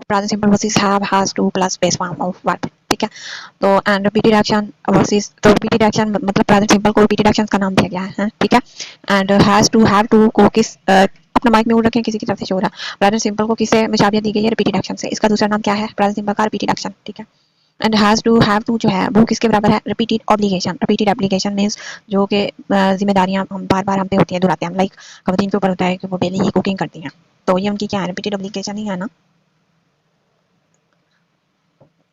Present simple versus have, has, to plus base form of verb, ठीक है। तो and repeated action versus, तो repeated action मतलब present simple को repeated action का नाम दिया गया है, ठीक है। And has to, have to को किस अपना माइक म्यूट रखें, किसी की तरफ से शो हो रहा है। प्रेजेंट सिंपल को किससे मुशाबियत दी गई है? रिपीटेड एक्शन से। इसका दूसरा नाम क्या है? प्रेजेंट सिंपल का रिपीटेड एक्शन, ठीक है। And has to, have to जो है वो किसके बराबर है? Repeated obligation. Repeated obligation means जो कि जिम्मेदारियां हम बार बार हम पे होती हैं, दोहराते हैं हम। लाइक खवातीन के ऊपर होता है कि वो डेली ही कुकिंग करती हैं, तो ये उनकी क्या है? रिपीटेड ऑब्लिगेशन ही है ना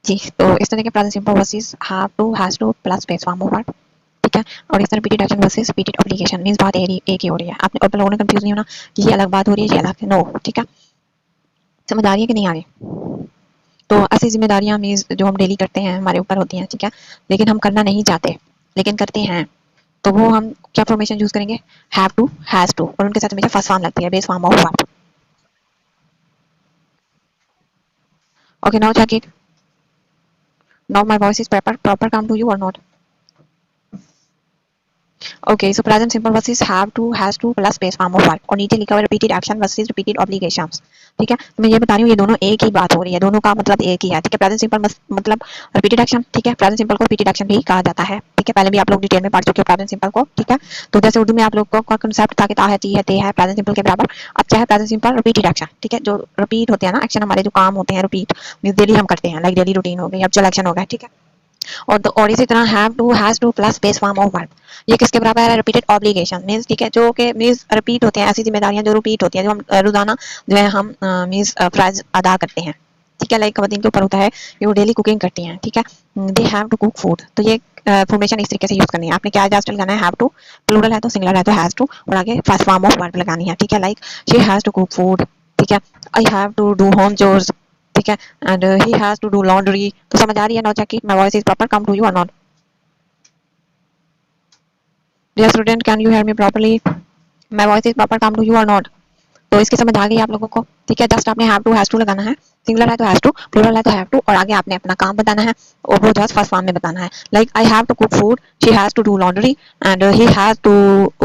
जी। तो इस तरह के present simple versus have to, has to plus base form of verb, ठीक है। और इस तरह repeated action versus repeated obligation means बात एक ही हो रही है। आपने और लोगों ने कंफ्यूज नहीं होना कि ये अलग बात हो रही है, ये अलग है, नो, ठीक है। समझ आ रही है कि नहीं आ रही? तो ऐसी जिम्मेदारियां मींस जो हम डेली करते हैं, हमारे ऊपर होती हैं, ठीक है, लेकिन हम करना नहीं चाहते, लेकिन करते हैं, तो वो हम क्या फॉर्मेशन यूज करेंगे? हैव टू, हैज टू, और उनके साथ हमेशा फर्स्ट फॉर्म लगती है, base form of verb. Okay, now check it. Now my voice is proper come to you or not? Okay, so present simple versus have to, has to plus base form of verb, और नीचे लिखा हुआ repeated action versus repeated obligations, ठीक है। तो मैं ये बता रही हूँ ये दोनों एक ही बात हो रही है, दोनों का मतलब एक ही है, ठीक है। प्रेजेंट सिंपल मतलब रिपीटेड एक्शन, ठीक है। प्रेजेंट सिंपल को रिपीटेड एक्शन भी कहा जाता है, ठीक है। पहले भी आप लोग डिटेल में पढ़ चुके हो प्रेजेंट सिंपल को, ठीक है। तो जैसे उर्दू में आप लोग को कंसेप्ट था कि ता है, ती है, ते है, प्रेजेंट सिंपल के बराबर। अब क्या है? प्रेजेंट सिंपल रिपीटेड एक्शन, ठीक है। जो रिपीट होते हैं ना एक्शन, हमारे जो काम होते हैं रिपीट मींस डेली हम करते हैं, लाइक डेली रूटीन हो गई, अब चल एक्शन हो गया, ठीक है। और इसी तरह have to, has to plus base form of verb, ये किसके बराबर है? रिपीटेड ऑब्लिगेशन मींस, ठीक है, जो कि मींस रिपीट होते हैं, ऐसी जिम्मेदारियां जो रिपीट होती हैं, जो हम रोजाना जो है हम मींस फर्ज अदा करते हैं, ठीक है। लाइक खवातीन के ऊपर होता है कि वो डेली कुकिंग करती हैं, ठीक है। They have to cook food, तो ये फॉर्मेशन इस तरीके से यूज करनी है। आपने क्या एडजस्ट लगाना है? हैव टू, प्लूरल है तो सिंगुलर है तो हैज टू, और आगे फर्स्ट फॉर्म ऑफ वर्ब लगानी है, ठीक है। Like she has to cook food, ठीक है। I have to do home chores, ठीक है। And he has to do laundry. तो समझ आ रही है? Now check it, my voice is proper come to you or not? Dear student, can you hear me properly? My voice is proper come to you or not? तो इसकी समझ आ गई आप लोगों को, ठीक है। जस्ट आपने हैव टू, हैज टू लगाना है, सिंगुलर है तो हैज टू, प्लूरल है तो हैव टू, और आगे आपने अपना काम बताना है, और वो जस्ट फर्स्ट फॉर्म में बताना है। Like I have to cook food, she has to do laundry, and he has to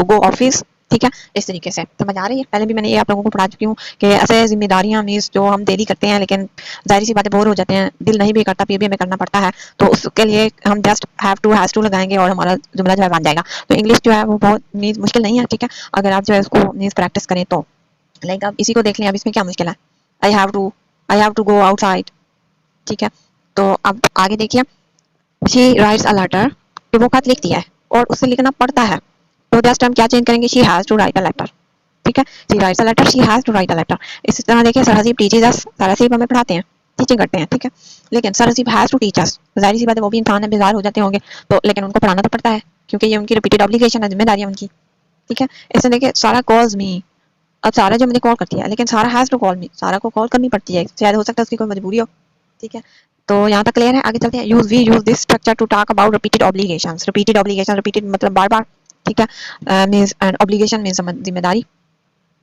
go office, ठीक है। इस तरीके से समझ आ रही है? पहले भी मैंने ये आप लोगों को पढ़ा चुकी हूँ कि ऐसे जिम्मेदारियां मीन्स जो हम डेली करते हैं, लेकिन जाहिर सी बातें बोर हो जाते हैं, दिल नहीं भी करता, फिर भी हमें करना पड़ता है, तो उसके लिए हम just have to, has to लगाएंगे और हमारा जुमला जो है बन जाएगा। तो इंग्लिश जो है वो बहुत मीन्स मुश्किल नहीं है, ठीक है, अगर आप जो है उसको मीन्स प्रैक्टिस करें तो। लाइक अब इसी को देख लें, अब इसमें क्या मुश्किल है? I have to, I have to go outside, ठीक है। तो अब आगे देखिए, शी राइट्स अ लेटर, कि वो खत लिखती है और उसे लिखना पड़ता है, तो जस्ट हम क्या चेंज करेंगे? She has to write a letter, ठीक है। She writes a letter, she has to write a letter. इसी तरह देखिए, सरहसीब टीचेस अस, सरहसीब हमें पढ़ाते हैं, टीचिंग करते हैं, ठीक है, लेकिन सरहसीब हैज टू टीच अस, जाहिर सी बात है वो भी इंसान है, बेजार हो जाते होंगे, तो लेकिन उनको पढ़ाना तो पड़ता है, क्योंकि ये उनकी रिपीटेड ऑब्लिगेशन है, जिम्मेदारी है उनकी, ठीक है। इससे देखिए, सारा कॉल्स मी, अब सारा जो मुझे कॉल करती है, लेकिन सारा हैज टू कॉल मी, सारा को कॉल करनी पड़ती है, शायद हो सकता है उसकी कोई मजबूरी हो, ठीक है। तो यहाँ तक क्लियर है? आगे चलते हैं। Use this structure to talk about repeated obligations. Repeated obligation, repeated मतलब बार बार, ठीक है। मींस एंड ऑब्लिगेशन मींस जिम्मेदारी,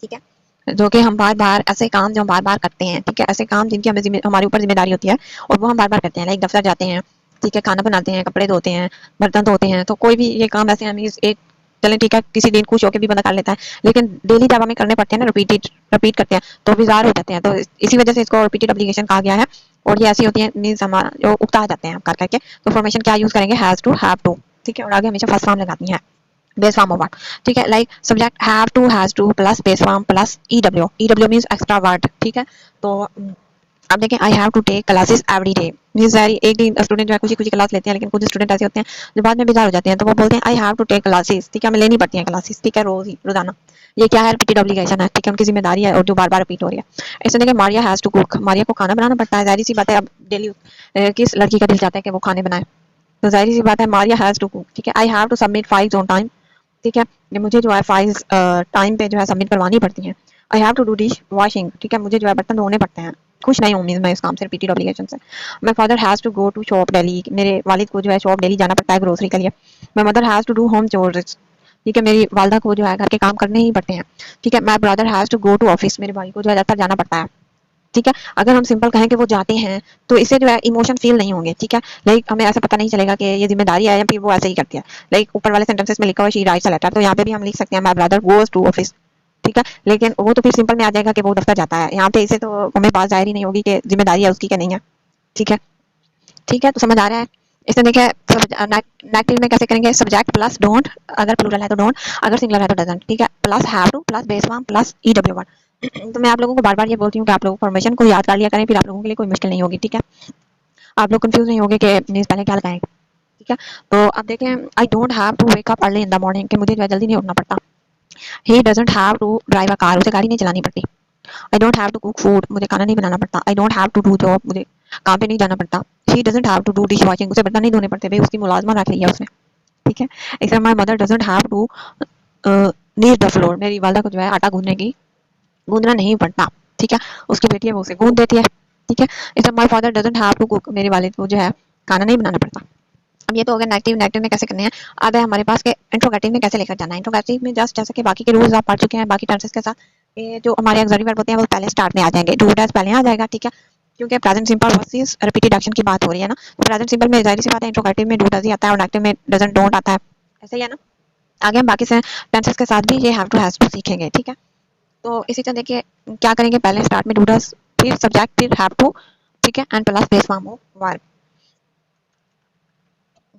ठीक है, जो कि हम बार बार ऐसे काम जो हम बार बार करते हैं, ठीक है, ऐसे काम जिनकी हमें हमारे ऊपर जिम्मेदारी होती है और वो हम बार बार करते हैं, लाइक दफ्तर जाते हैं, ठीक है, खाना बनाते हैं, कपड़े धोते हैं, बर्तन धोते हैं, तो कोई भी ये काम ऐसे हम एक, चलें ठीक है, किसी दिन खुश होकर भी बंदा कर लेता है, लेकिन डेली जब हमें करने पड़ते हैं ना, रिपीट करते हैं, तो बेजार हो जाते हैं, तो इसी वजह से इसको रिपीटेड ऑब्लिगेशन कहा गया है। और ये ऐसी होती है मीन्स हमारा जो उकता जाते हैं कर करके, तो फॉर्मेशन क्या यूज करेंगे? हैज टू, हैव टू, ठीक है, और आगे हमेशा फर्स्ट फॉर्म लगानी है, बेस फॉर्म ऑफ वर्ड, ठीक है। Like subject have to, has to plus base form plus EW, EW means extra word, ठीक है। तो अब देखें, I have to take classes every day means very, एक दिन स्टूडेंट जो है कुछ क्लास लेते हैं, लेकिन कुछ स्टूडेंट ऐसे होते हैं जो बाद में बेजार हो जाते हैं, तो वो बोलते हैं I have to take classes, ठीक है, हमें लेनी पड़ती है क्लासेस, ठीक है, रोज ही, रोजाना। ये क्या है? रिपीटेड ऑब्लिगेशन है, ठीक है, उनकी जिम्मेदारी है और जो बार बार रिपीट हो रही है। ऐसे देखिए, Maria has to cook, Maria को खाना बनाना पड़ता है, जाहिर सी बात है, अब डेली किस लड़की का दिल चाहता है कि वो खाने बनाए, तो जाहिर सी बात है मारिया हैज टू कुक, ठीक है। I have to submit files on time, ठीक है, ये मुझे जो है फाइल्स टाइम पे जो है सबमिट करवानी पड़ती हैं। I have to do dish washing, ठीक है, मुझे जो है बर्तन धोने पड़ते हैं, खुश नहीं हूँ मैं इस काम से, रिपीटेड ऑब्लिगेशन से। My father has to go to shop daily, मेरे वालिद को जो है शॉप डेली जाना पड़ता है ग्रोसरी के लिए। My mother has to do home chores, ठीक है, मेरी वालदा को जो है घर के काम करने ही पड़ते हैं, ठीक है। My brother has to go to office, मेरे भाई को जो है दफ्तर जाना पड़ता है, ठीक है। अगर हम सिंपल कहें कि वो जाते हैं, तो इससे जो है इमोशन फील नहीं होंगे, ठीक है। लाइक हमें ऐसा पता नहीं चलेगा कि ये जिम्मेदारी है या फिर वो ऐसे ही करती है। लाइक ऊपर वाले सेंटेंसेस में लिखा हुआ शी राइट्स अ लेटर, तो यहाँ पे भी हम लिख सकते हैं my brother goes to office, ठीक है, लेकिन वो तो फिर सिंपल में आ जाएगा कि वो दफ्तर जाता है। यहाँ पे इसे तो हमें बात जाहिर ही नहीं होगी कि जिम्मेदारी है उसकी कि नहीं है। ठीक है, ठीक है, तो समझ आ रहा है। इसमें देखिए नेगेटिव में कैसे करेंगे, सब्जेक्ट प्लस डोंट, अगर प्लूरल है तो डोंट, अगर सिंगुलर है तो डजंट। ठीक है, plus have to plus base form plus EW1। तो मैं आप लोगों को बार बार ये बोलती हूँ कि आप लोग फॉर्मेशन को याद कर लिया करें, फिर आप लोगों के लिए कोई मुश्किल नहीं होगी। ठीक है, आप लोग कंफ्यूज नहीं होगे कि मीन्स पहले क्या लगाएं। ठीक है, तो अब देखें, I don't have to wake up early in the morning, कि मुझे जो है जल्दी नहीं उठना पड़ता। He doesn't have to drive a car, उसे गाड़ी नहीं चलानी पड़ती। I don't have to cook food, मुझे खाना नहीं बनाना पड़ता। I don't have to do job, मुझे काम पे नहीं जाना पड़ता। She doesn't have to do dish washing, उसे बर्तन नहीं धोने पड़ते, भाई उसकी मुलाजमा रख लिया उसने। ठीक है, इस तरह my mother doesn't have to need the floor, मेरी वालदा को जो है आटा गूंदना नहीं पड़ता। ठीक है, उसकी बेटी है वो उसे गूंद देती है। ठीक है, इस तरह my father doesn't have to cook, मेरे वालिद को जो है खाना नहीं बनाना पड़ता। अब ये तो हो गया नेगेटिव। नेगेटिव में कैसे करने हैं, अब है हमारे पास के इंट्रोगेटिव में कैसे लेकर जाना है। इंट्रोगेटिव में जस्ट जैसे कि बाकी के रूल्स आप पढ़ चुके हैं बाकी टेंसेस के साथ, ये जो हमारे ऑक्सिलरी वर्ब होते हैं वो पहले स्टार्ट में आ जाएंगे, डू डज पहले आ जाएगा। ठीक है, क्योंकि present simple versus repeated action की बात हो रही है ना, तो प्रेजेंट सिंपल में जाहिर सी बात है इंट्रोगेटिव में डू डज ही आता है और नेगेटिव में डजंट डोंट आता है। ऐसे ही है ना। आगे हम बाकी से टेंसेस के साथ भी ये हैव टू हैज टू सीखेंगे। ठीक है, तो इसी तरह देखिए क्या करेंगे, पहले स्टार्ट में डू डज, फिर सब्जेक्ट, फिर हैव टू। ठीक है, and plus base form of verb.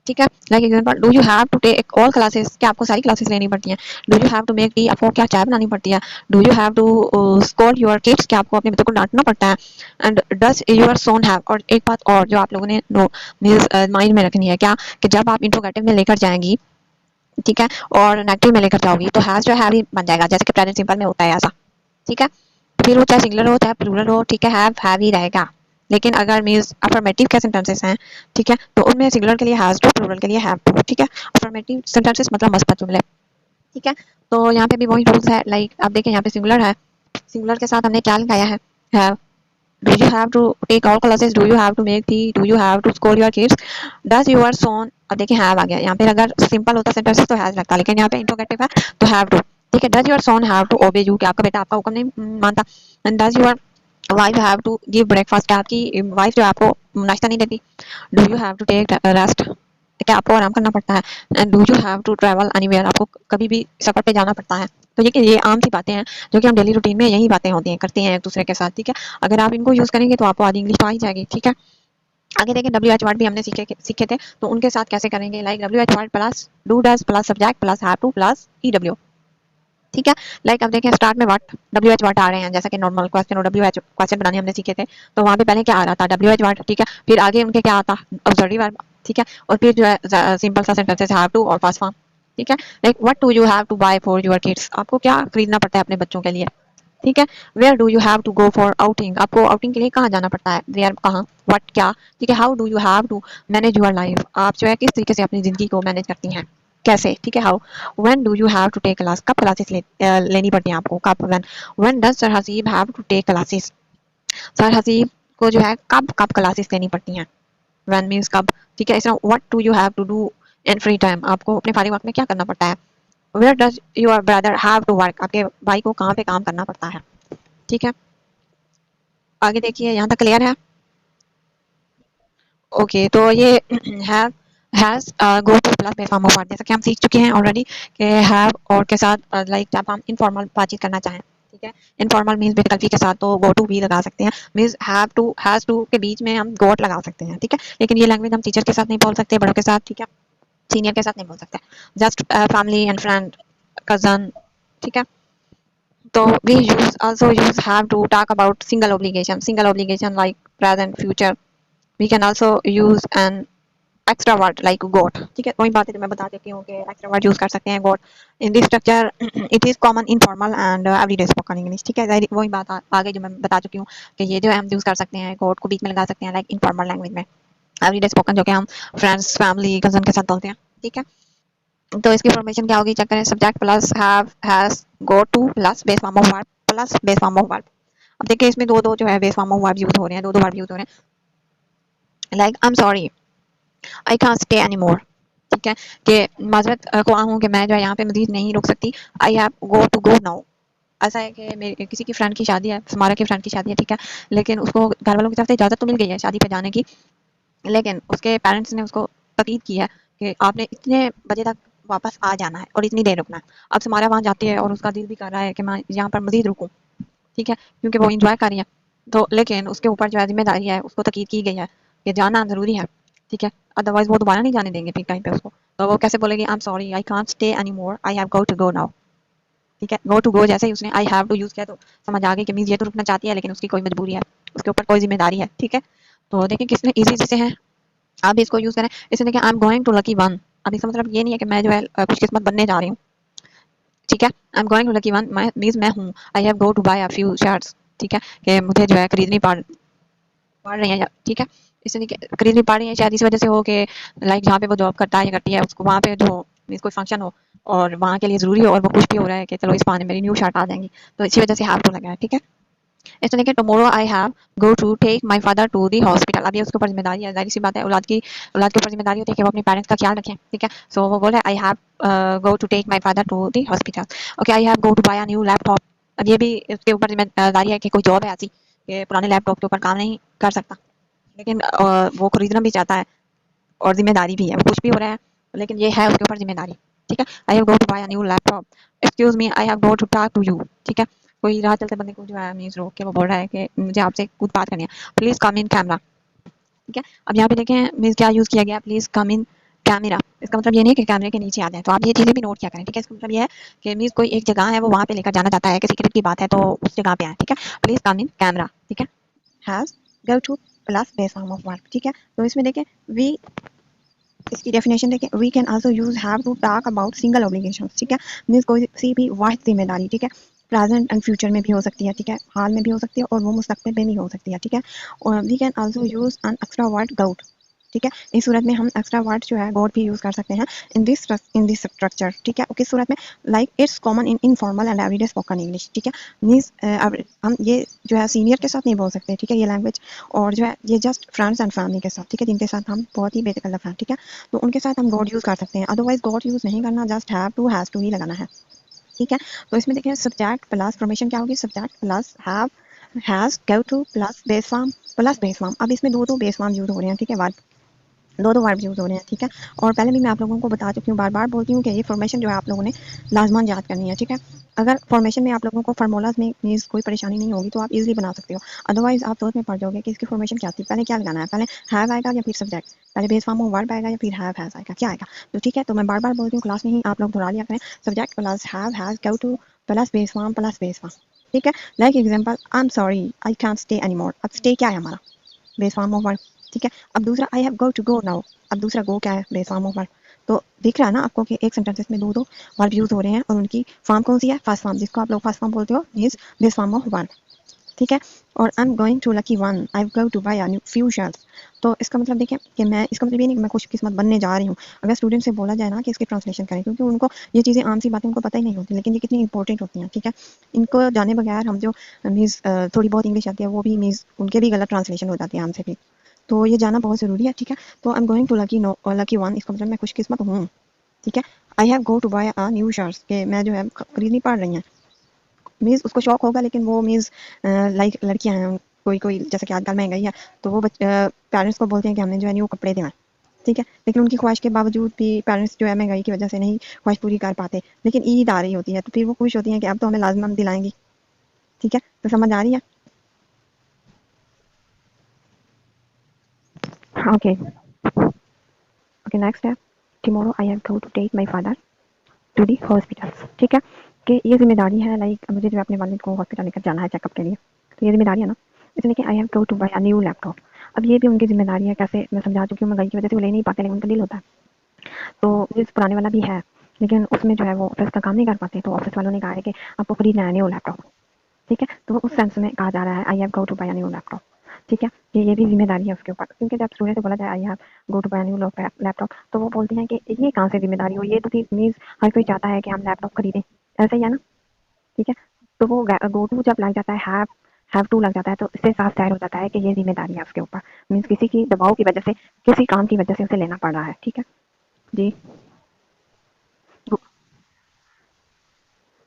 ठीक है, like example, do you have to take all classes, क्या आपको सारी क्लासेस लेनी पड़ती हैं। Do you have to make tea, आपको क्या चाय बनानी पड़ती है। Do you have to scold your kids, क्या आपको अपने बच्चों को डांटना पड़ता है। And does your son have, और एक बात और जो आप लोगों ने नो मींस माइंड में रखनी है, क्या कि जब आप इंट्रोगेटिव में लेकर जाएंगी, ठीक है, और नेगेटिव में लेकर जाओगी तो हैज जो हैव ही बन जाएगा, जैसे कि प्रेजेंट सिंपल में होता है ऐसा। ठीक है, फिर वो चाहे सिंगुलर हो चाहे प्लूरल हो, ठीक है, हैव ही रहेगा। लेकिन अगर मीन्स अफर्मेटिव के सेंटेंसेस हैं, ठीक है, तो उनमें सिंगुलर के लिए हैज टू, प्लूरल के लिए हैव टू। ठीक है, अफर्मेटिव सेंटेंसेस मतलब मस्बत जुमले। ठीक है, तो यहाँ पे भी वही रूल्स है। लाइक आप देखें यहाँ पे सिंगुलर है, सिंगुलर के साथ हमने क्या लगाया है, have. Do you have to take all classes, do you have to make tea, do you have to school your kids, does your son. अब देखिए हैव आ गया यहाँ पे, अगर सिंपल होता सेंटेंस तो हैज लगता, लेकिन यहाँ पे इंट्रोगेटिव है तो हैव टू। ठीक है, does your son have to obey you, कि आपका बेटा आपका हुक्म नहीं मानता। And does your wife have to give breakfast, क्या आपकी वाइफ जो है आपको नाश्ता नहीं देती। Do you have to take rest, क्या आपको आराम करना पड़ता है। And do you have to travel anywhere, आपको कभी भी सफर पे जाना पड़ता है। तो ये आम सी बातें हैं जो कि हम डेली रूटीन में यही बातें होती हैं, करते हैं एक दूसरे के साथ। ठीक है, अगर आप इनको यूज करेंगे तो आपको आधी इंग्लिश तो आ ही जाएगी। ठीक है, आगे देखें WH वर्ड भी हमने सीखे थे, तो उनके साथ कैसे करेंगे। Like WH word plus do does plus subject plus have two plus EW। ठीक है, लाइक अब देखें स्टार्ट में व्हाट WH वर्ड आ रहे हैं, जैसा कि नॉर्मल क्वेश्चन और WH क्वेश्चन बनाने हमने सीखे थे, तो वहां पे पहले क्या आ रहा था, WH वर्ड। ठीक है, फिर आगे उनके क्या आता, ऑक्सिलरी वर्ब। ठीक है, और फिर जो है सिंपल सा सेंटेंसेस हैव टू और पास्ट फॉर्म। ठीक है, like what do you have to buy for your kids, आपको क्या खरीदना पड़ता है अपने बच्चों के लिए। ठीक है, where do you have to go for outing, आपको आउटिंग के लिए कहाँ जाना पड़ता है। वेयर कहाँ, व्हाट क्या। ठीक है, how do you have to manage your life, आप जो है किस तरीके से अपनी जिंदगी को मैनेज करती हैं, कैसे। ठीक है, how. When do you have to take class, कब क्लासेस लेनी पड़ती हैं आपको, कब। When does sir Haseeb have to take classes, sir Haseeb को जो है कब कब क्लासेस लेनी पड़ती हैं। व्हेन मींस कब। ठीक है, इस तरह what do you have to do in free time, आपको अपने फारिग वक्त में क्या करना पड़ता है। Where does your brother have to work, आपके भाई को कहाँ पे काम करना पड़ता है। ठीक है, आगे देखिए यहाँ तक क्लियर है। ओके, तो ये have has go to plus base form of verb, जैसा कि हम सीख चुके हैं ऑलरेडी कि हैव और के साथ लाइक जब हम इनफॉर्मल बातचीत करना चाहें। ठीक है, इनफॉर्मल मींस बेतकल्फी के साथ तो गो टू भी लगा सकते हैं, means have to has to के बीच में हम गोट लगा सकते हैं। ठीक है, लेकिन ये लैंग्वेज हम टीचर के साथ नहीं बोल सकते, बड़ों के साथ। ठीक है, सीनियर के साथ नहीं बोल सकते, just family and friend, cousin. ठीक है, तो we use also use have to talk about single obligation like present future. We can also use an extra word like got. ठीक है, वही बात है जो मैं बता देती हूँ कि extra word यूज कर सकते हैं got in this structure. It is common informal and everyday spoken English. ठीक है, वही बात आगे जो मैं बता चुकी हूँ कि ये जो है हम यूज कर सकते हैं got को बीच में लगा सकते हैं लाइक इनफॉर्मल लैंग्वेज में, everyday spoken जो कि हम फ्रेंड्स फैमिली कजन के साथ बोलते हैं। ठीक है, तो इसकी फॉर्मेशन क्या होगी, चेक करें। Subject plus have has go to plus base form of verb plus base form of verb. अब देखिए इसमें दो दो जो है base form of verb use हो रहे हैं, दो दो वर्ब यूज हो रहे हैं। Like I am sorry I can't stay any मोर। ठीक है, कि माजरत ख्वाह हूँ कि मैं जो है यहाँ पे मजीद नहीं रुक सकती। I have go to go now. ऐसा है कि मेरे किसी की फ्रेंड की शादी है, हमारा की फ्रेंड की शादी है। ठीक है, लेकिन उसको घर वालों की तरफ से इजाजत तो मिल गई है शादी पे जाने की, लेकिन उसके पेरेंट्स ने उसको ताकीद की है कि आपने इतने बजे तक वापस आ जाना है और इतनी देर रुकना है। अब समारा वहाँ जाती है और उसका दिल भी कर रहा है कि मैं यहाँ पर मजीद रुकूं, ठीक है, क्योंकि वो इंजॉय कर रही है। तो लेकिन उसके ऊपर जो है जिम्मेदारी है, उसको ताकीद की गई है कि जाना जरूरी है, ठीक है, अदरवाइज वो दोबारा नहीं जाने देंगे फिर कहीं पे उसको। तो वो कैसे बोलेगी, I am sorry I can't stay any more, I have go to go now, ठीक है। गो टू गो जैसे ही उसने आई हैव टू यूज किया तो समझ आ गई कि मीन्स ये तो रुकना चाहती है लेकिन उसकी कोई मजबूरी है, उसके ऊपर कोई जिम्मेदारी है, ठीक है। तो देखिए किसने इजी से है, आप भी इसको यूज करें। इसे देखिए I am going to lucky one, अब इसका मतलब ये नहीं है कि मैं जो है खुशकिस्मत बनने जा रही हूँ, ठीक है। I am going to lucky one means मैं हूँ, I have go to buy a few shirts, ठीक है, कि मुझे जो है खरीदनी पड़ रही है, ठीक है। इसलिए कि खरीदनी पड़ रही है शायद इस वजह से हो कि लाइक जहाँ पे वो जॉब करता है या करती है उसको वहाँ पे जो मीन्स कोई फंक्शन हो और वहाँ के लिए जरूरी हो और वो खुश भी हो रहा है कि चलो इस बहाने मेरी न्यू शर्ट आ जाएंगी, तो इसी वजह से हैव टू लगा है, ठीक है। इसलिए कि tomorrow I have go to take my father to the hospital, अब ये उसके ऊपर जिम्मेदारी है, जाहिर सी बात है औलाद के ऊपर जिम्मेदारी होती है कि वो अपने पेरेंट्स का ख्याल रखें, ठीक है। सो वो बोले I have go to take my father to the hospital, okay. I have go to buy a new laptop, अब ये भी इसके ऊपर जिम्मेदारी है कि कोई जॉब है ऐसी कि पुराने लैपटॉप के ऊपर काम नहीं कर सकता, लेकिन वो खरीदना भी चाहता है और जिम्मेदारी भी है, वो कुछ भी हो रहा है लेकिन ये है उसके ऊपर जिम्मेदारी, ठीक है। I have go to buy a new laptop, excuse me I have go to talk to you, ठीक है। कोई राह चलते बंदे को जो है मीन्स रोक के वो बोल रहा है कि मुझे आपसे कुछ बात करनी है, प्लीज कम इन कैमरा, ठीक है। अब यहाँ पे देखें मीन्स क्या यूज किया गया, प्लीज कम इन कैमरा, इसका मतलब ये नहीं है कि कैमरे के नीचे आ जाए, तो आप ये चीजें भी नोट किया करें, ठीक है। इसका मतलब ये है कि मीन्स कोई एक जगह है वो वहाँ पे लेकर जाना चाहता है कि सीक्रेट की बात है तो उस जगह पे आए, ठीक है। प्लीज कम इन कैमरा, ठीक है। Has go to plus base form of verb, ठीक है। तो इसमें देखें वी, इसकी डेफिनेशन देखें, we can also use have to talk about single obligation, ठीक है, मीन्स कोई सी भी वाहिद जिम्मेदारी, ठीक है, प्रेजेंट एंड फ्यूचर में भी हो सकती है, ठीक है, हाल में भी हो सकती है और वो मुस्तकबिल में भी हो सकती है, ठीक है। और we can also use an extra word got, ठीक है। इस सूरत में हम एक्स्ट्रा वर्ड जो है गॉड भी यूज कर सकते हैं इन दिस स्ट्रक्चर, ठीक है। किस सूरत में, like it's common in informal and everyday spoken English, ठीक है। मींस हम ये जो है सीनियर के साथ नहीं बोल सकते, ठीक है, ये लैंग्वेज, और जो है ये जस्ट फ्रेंड्स एंड फैमिली के साथ, ठीक है, जिनके साथ हम बहुत ही बेतकल्लफ हैं, ठीक है, तो उनके साथ हम गॉड यूज कर सकते हैं, अदरवाइज गॉड यूज नहीं करना, just have to has to ही लगाना है, ठीक है। तो इसमें देखिए सब्जेक्ट प्लस फॉर्मेशन क्या होगी, subject plus have has go to plus base form plus base form, अब इसमें दो बेस फॉर्म यूज हो रहे हैं, ठीक है, वर्ब दो वर्ब यूज हो रहे हैं, ठीक है। और पहले भी मैं आप लोगों को बता चुकी हूँ, बार बार बोलती हूँ कि ये फॉर्मेशन जो है आप लोगों ने लाजमान याद करनी है, ठीक है। अगर फॉर्मेशन में आप लोगों को फार्मूलाज में मीन्स कोई परेशानी नहीं होगी तो आप इजीली बना सकते हो, अदरवाइज आप सोच में पड़ जाओगे कि इसकी फॉर्मेशन क्या थी, पहले क्या लगाना है, पहले हैव आएगा या फिर सब्जेक्ट, पहले बेस फॉर्म ऑफ वर्ब आएगा या फिर हैव हैज आएगा, क्या आएगा, तो ठीक है। तो मैं बार बार बोलती हूँ क्लास में ही आप लोग दोहरा लिया करें, subject plus have has go to plus base form, ठीक है। Like example I am sorry I can't stay any मोर, अब स्टे क्या है हमारा, बेस फॉर्म ऑफ वर्ब, ठीक है। अब दूसरा I have go to go now, अब दूसरा गो क्या है, बेस फॉर्म ऑफ वर्ब। तो दिख रहा है ना आपको कि एक सेंटेंसेस में दो वर्ब यूज हो रहे हैं और उनकी फॉर्म कौन सी है, फर्स्ट फॉर्म, जिसको आप लोग फर्स्ट फॉर्म बोलते हो, means base form of verb, ठीक है। और I am going to lucky one, I go to buy a few shirts, तो इसका मतलब देखिए कि मैं, इसका मतलब ये नहीं कि मैं खुशकिस्मत बनने जा रही हूँ। अगर स्टूडेंट से बोला जाए ना कि इसकी ट्रांसलेशन करें, क्योंकि उनको ये चीज़ें आम सी बातें उनको पता ही नहीं होती, लेकिन ये कितनी इंपॉर्टेंट होती हैं, ठीक है। इनको जाने बगैर हम जो मीन्स थोड़ी बहुत इंग्लिश आती है वो भी मीन्स उनके भी गलत ट्रांसलेशन हो जाती है हमसे भी, तो ये जाना बहुत ज़रूरी है, ठीक है। तो I am going to lucky one, इसका मतलब मैं खुशकिस्मत हूँ, ठीक है। I have go to buy a new shirts, के मैं जो है खरीदनी पड़ रही हैं, मीन्स उसको शौक होगा लेकिन वो मीन्स लाइक लड़कियां हैं, कोई कोई जैसे कि आजकल महंगाई है तो वो पेरेंट्स को बोलते हैं कि हमने जो है न्यू कपड़े दें, ठीक है, लेकिन उनकी ख्वाहिश के बावजूद भी पेरेंट्स जो है महंगाई की वजह से नहीं ख्वाहिश पूरी कर पाते, लेकिन ईद आ रही होती है तो फिर वो खुश होती हैं कि अब तो हमें लाजमन दिलाएंगी, ठीक है। तो समझ आ रही है, ओके ओके। नेक्स्ट है tomorrow I have go to take my father to the hospital, ठीक है, कि ये जिम्मेदारी है, लाइक मुझे जो है अपने वालिद को हॉस्पिटल लेकर जाना है चेकअप के लिए, तो ये जिम्मेदारी है ना। इसलिए कि I have go to buy a new laptop, अब ये भी उनकी जिम्मेदारी है, कैसे मैं समझा चुकी हूँ, महंगाई की वजह से वो ले नहीं पाते लेकिन उनका दिल होता है, तो जिस पुराने वाला भी है लेकिन उसमें जो है वो ऑफिस का काम नहीं कर पाते, तो ऑफिस वालों ने कहा है कि आपको खरीदना है न्यू लैपटॉप, ठीक है। तो उस सेंस में कहा जा रहा है I have go to buy a new laptop, ठीक है। ये भी जिम्मेदारी है उसके ऊपर, क्योंकि जब स्टूडेंट से बोला जाए I have go to buy a new laptop तो वो बोलते हैं कि ये कहाँ से जिम्मेदारी हो, ये तो फिर मीन्स हर कोई चाहता है कि हम लैपटॉप खरीदें, ऐसा ही है ना, ठीक है। तो वो गो टू जब लग जाता है, हैव टू लग जाता है, तो इससे साफ जाहिर हो जाता है कि ये जिम्मेदारी है उसके ऊपर, मीन्स किसी की दबाव की वजह से, किसी काम की वजह से उसे लेना पड़ रहा है, ठीक है जी।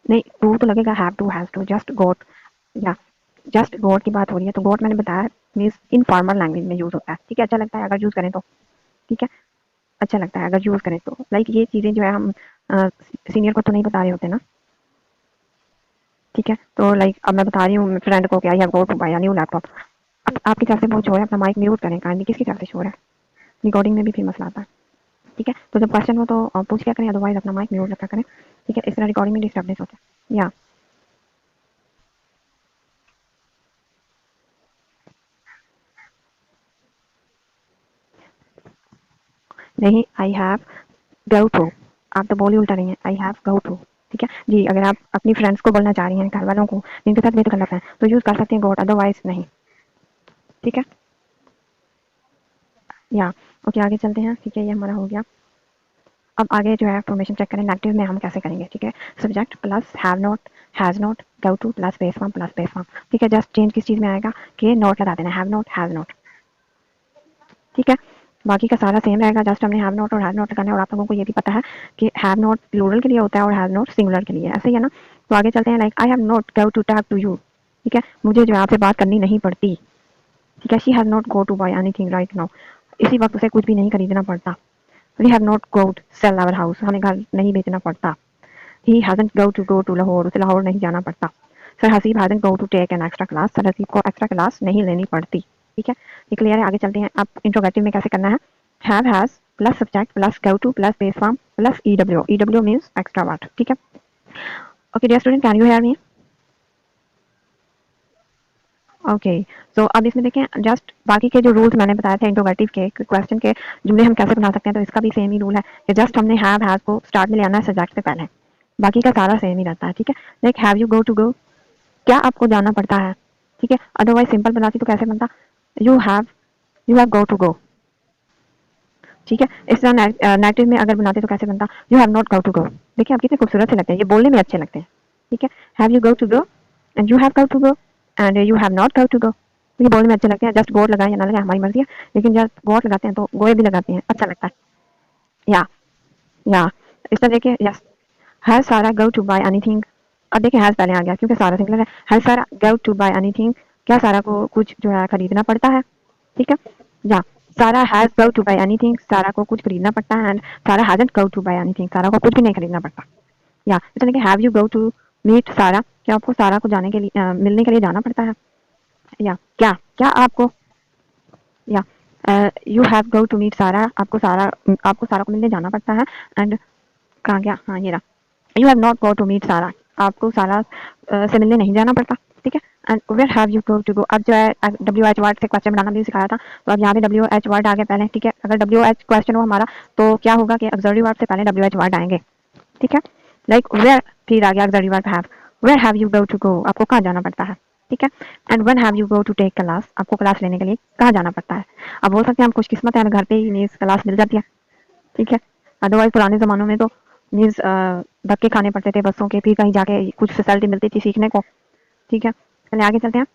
नहीं टू तो लगेगा, have to has to, just got, या जस्ट गोट की बात हो रही है, तो गोट मैंने बताया मीन्स इनफॉर्मल लैंग्वेज में यूज होता है, ठीक है, अच्छा लगता है अगर यूज करें तो, ठीक है। अच्छा लगता है अगर यूज़ करें तो। लाइक ये चीज़ें जो है हम सीनियर को तो नहीं बता रहे होते ना, ठीक है? तो लाइक अब मैं बता रही हूँ फ्रेंड को कि I have got to buy a new laptop. अब आपकी तरफ से बहुत शोर है, अपना माइक म्यूट करें काइंडली। किसकी तरफ से शोर है? रिकॉर्डिंग में भी फिर मसला आता है, ठीक है? तो जब क्वेश्चन हो तो पूछ लिया करें, अदरवाइज़ अपना माइक म्यूट रखा करें, ठीक है? इस तरह रिकॉर्डिंग में डिस्टर्बेंस होता है। या नहीं, आई हैव गो टू, आप तो बोल ही उल्टा रही हैं, आई हैव गो टू, ठीक है जी? अगर आप अपनी फ्रेंड्स को बोलना चाह रही हैं, घर वालों को जिनके साथ वेट गलत है, तो यूज़ कर सकते हैं गॉट, अदरवाइज नहीं, ठीक है? या ओके, आगे चलते हैं, ठीक है? ये हमारा हो गया। अब आगे जो है फॉर्मेशन चेक करें नेगेटिव में हम कैसे करेंगे, ठीक है? Subject plus have not, has not, go to plus base form plus base form, ठीक है? जस्ट चेंज किस चीज़ में आएगा कि नॉट लगा देना, हैव नॉट, हैज़ नॉट, ठीक है? बाकी का सारा सेम रहेगा, जस्ट हमने हैव नॉट और हैज़ नॉट लगाना है। और आप लोगों को ये भी पता है कि हैव नॉट प्लूरल के लिए होता है और हैज़ नॉट सिंगुलर के लिए, ऐसे ही है ना? तो आगे चलते हैं। Like I have not go to talk to you, ठीक है? मुझे जो है आपसे बात करनी नहीं पड़ती, ठीक है? She has not go to buy anything right now, इसी वक्त उसे कुछ भी नहीं खरीदना पड़ता। We have not go to sell our house, हमें घर नहीं बेचना पड़ता। He hasn't go to Lahore, उसे लाहौर नहीं जाना पड़ता। Sir Haseeb hasn't go to take an extra class, sir Haseeb को एक्स्ट्रा क्लास नहीं लेनी पड़ती, ठीक है? ये क्लियर है? आगे चलते हैं। अब इंट्रोगेटिव में कैसे करना है? Have has plus subject plus go to plus base form plus EW, EW means extra word, ठीक है? Okay dear student, can you hear me? Okay, so अब इसमें देखें जस्ट बाकी के जो रूल्स मैंने बताए थे इंट्रोगेटिव के क्वेश्चन के जुमले हम कैसे बना सकते हैं, तो इसका भी सेम ही रूल है कि जस्ट हमने हैव हैज को स्टार्ट में ले आना है सब्जेक्ट से पहले, बाकी का सारा सेम ही रहता है, ठीक है? Like have you go to go, क्या आपको जाना पड़ता है, ठीक है? अदरवाइज सिंपल बनाती तो कैसे बनता? You have, you have go to go, ठीक है? इस तरह नेगेटिव में अगर बनाते तो कैसे बनता? You have not go to go. देखिए आप कितने खूबसूरत से लगते हैं, ये बोलने में अच्छे लगते हैं, ठीक है? Have you go to go and you have go to go and you have not go to go, ये बोलने में अच्छे लगते हैं। जस्ट गोट लगाए या ना लगाए हमारी मर्जी है, लेकिन जब गोट लगाते हैं तो गोए भी लगाते हैं, अच्छा लगता है। या इस तरह देखिए, यस, हैज सारा गो टू बाय एनीथिंग। अब देखिए हैज पहले आ गया क्योंकि सारा सिंगुलर है। हैज सारा गो टू बाय एनीथिंग, क्या सारा को कुछ जो है खरीदना पड़ता है, ठीक है? या Sara has go to buy anything, Sara को कुछ खरीदना पड़ता है। And Sara hasn't go to buy anything, Sara को कुछ भी नहीं खरीदना पड़ता। या इस तरह के have you go to meet Sara, क्या आपको सारा को जाने के लिए मिलने के लिए जाना पड़ता है? या क्या क्या या you have go to meet Sara, आपको सारा को मिलने जाना पड़ता है। एंड कहाँ गया, हाँ ये रहा, you have not go to meet Sara, आपको सारा से मिलने नहीं जाना पड़ता, ठीक है? And where have you go to go, अब जो है डब्ल्यू एच वर्ड से क्वेश्चन बनाना भी सिखाया था, तो अब यहाँ पे डब्ल्यू एच वर्ड आ गया पहले, ठीक है? अगर डब्ल्यू एच क्वेश्चन हो हमारा तो क्या होगा कि ऑक्सिलरी वर्ब से पहले डब्ल्यू एच वर्ड आएंगे, ठीक है? लाइक वेयर, फिर आ गया auxiliary verb have, where have you go to go, आपको कहाँ जाना पड़ता है, ठीक है? And when have you go to take class, आपको क्लास लेने के लिए कहाँ जाना पड़ता है? अब हो सकता है हम खुशकिस्मत है, हमें घर पे ही मीन्स क्लास मिल जाती है, ठीक है? अदरवाइज पुराने ज़मानों में तो मीन्स धक्के खाने पड़ते थे बसों के, फिर कहीं जाके कुछ फैसिलिटी मिलती थी सीखने को, ठीक है? चलिए आगे चलते हैं।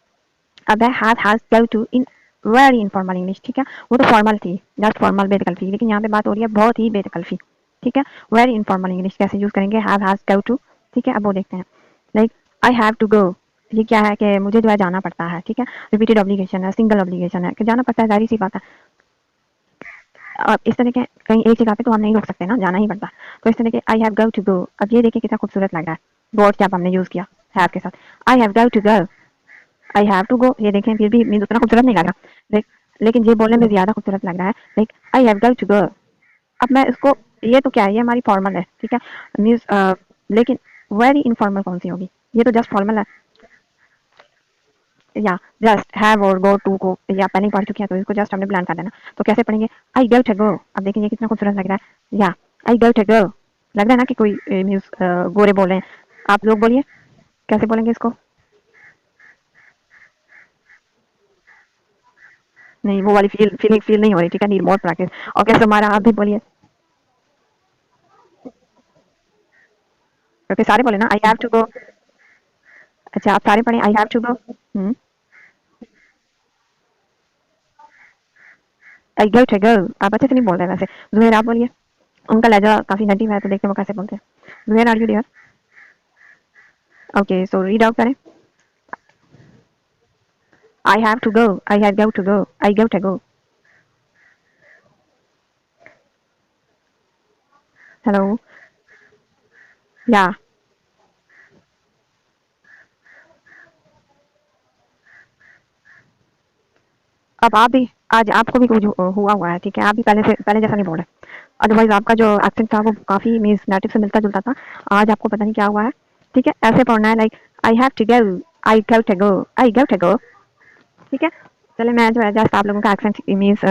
अब है has go to in very informal English, ठीक है? वो तो फॉर्मल थी, जस्ट फॉर्मल बेदखल, लेकिन यहाँ पे बात हो रही है बहुत ही बेदखल, ठीक है? वेरी इनफॉर्मल इंग्लिश कैसे यूज़ करेंगे? हैव गो टू, ठीक है? अब वो देखते हैं। Like I have to go, ये क्या है कि मुझे जो है जाना पड़ता है, ठीक है? रिपीटेड ऑब्लिगेशन है, सिंगल ऑब्लिगेशन है कि जाना पड़ता है, जाहिर सी बात है। और इस तरह के कहीं एक जगह पे तो हम नहीं रोक सकते ना, जाना ही पड़ता। तो इस तरह के आई हैव गो टू गो, अब ये देखिए कितना खूबसूरत लग रहा है गॉड जब हमने यूज किया हैव के साथ। I have go to go, I have to go, ये देखें फिर भी मीन उतना खूबसूरत नहीं लग रहा, लेकिन ये बोलने में ज्यादा खूबसूरत लग रहा है। Like I have go to go, अब मैं इसको, ये तो क्या है, ये हमारी फॉर्मल है, ठीक है? मीन्स लेकिन वेरी इनफॉर्मल कौन सी होगी? ये तो जस्ट फॉर्मल है। या जस्ट हैव और गो टू को या पहले ही पढ़ चुके हैं तो इसको जस्ट हमने प्लान कर देना। तो कैसे पढ़ेंगे? आई गो टू गो, अब देखिए ये कितना खूबसूरत लग रहा है। या आई गो टू गो, लग रहा है ना कि कोई मीन्स गोरे बोल रहे हैं। आप लोग बोलिए कैसे बोलेंगे इसको? नहीं, वो वाली फील नहीं हो रही, ठीक है? Need more practice. और कैसे हमारा, आप भी बोलिए, क्योंकि सारे बोले ना आई हैव टू गो। अच्छा आप सारे पढ़े I have to go. I go to go, आप अच्छे से नहीं बोल रहे वैसे। जुमेर आप बोलिए, उनका लहजा काफी नेटिव है तो देखते हैं वो कैसे बोलते हैं। जुमेर are you dear? Okay so read out करें। I have to go, I have go to go, I go to go. Hello. या अब आप भी, आज आपको भी कुछ हुआ है, ठीक है, आप भी पहले जैसा नहीं बोल रहे। अदरवाइज आपका जो एक्सेंट था वो काफी मीन्स नेटिव से मिलता जुलता था। आज आपको पता नहीं क्या हुआ है। ठीक है, ऐसे पढ़ना है, like I have to go, I go to go. ठीक है, चले, मैं जो है जस्ट आप लोगों का एक्सेंट मीन्स